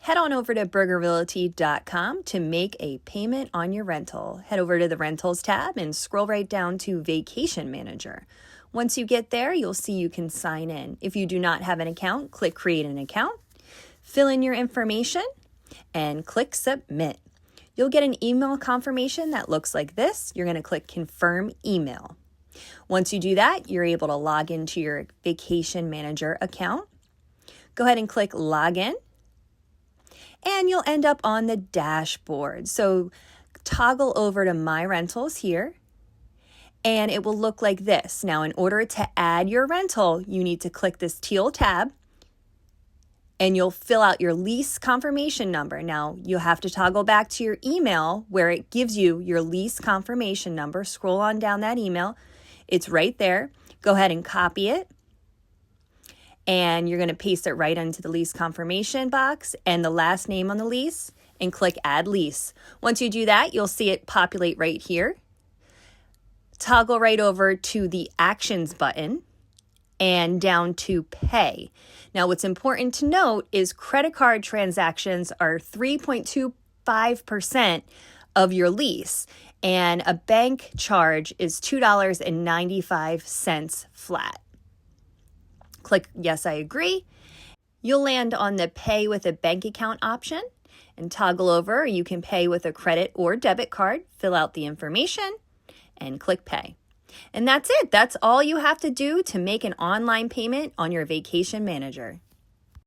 Head on over to bergerrealty.com to make a payment on your rental. Head over to the Rentals tab and scroll right down to Vacation Manager. Once you get there, you'll see you can sign in. If you do not have an account, click Create an Account, fill in your information, and click Submit. You'll get an email confirmation that looks like this. You're going to click Confirm Email. Once you do that, you're able to log into your Vacation Manager account. Go ahead and click Login, and you'll end up on the dashboard. So toggle over to My Rentals here, and it will look like this. Now, in order to add your rental, you need to click this teal tab, and you'll fill out your lease confirmation number. Now, you'll have to toggle back to your email where it gives you your lease confirmation number. Scroll on down that email. It's right there. Go ahead and copy it. And you're going to paste it right into the lease confirmation box and the last name on the lease, and click Add Lease. Once you do that, you'll see it populate right here. Toggle right over to the Actions button and down to Pay. Now, what's important to note is credit card transactions are 3.25% of your lease, and a bank charge is $2.95 flat. Click Yes, I agree. You'll land on the Pay with a bank account option and toggle over. You can pay with a credit or debit card, fill out the information, and click Pay. And that's it. That's all you have to do to make an online payment on your Vacation Manager.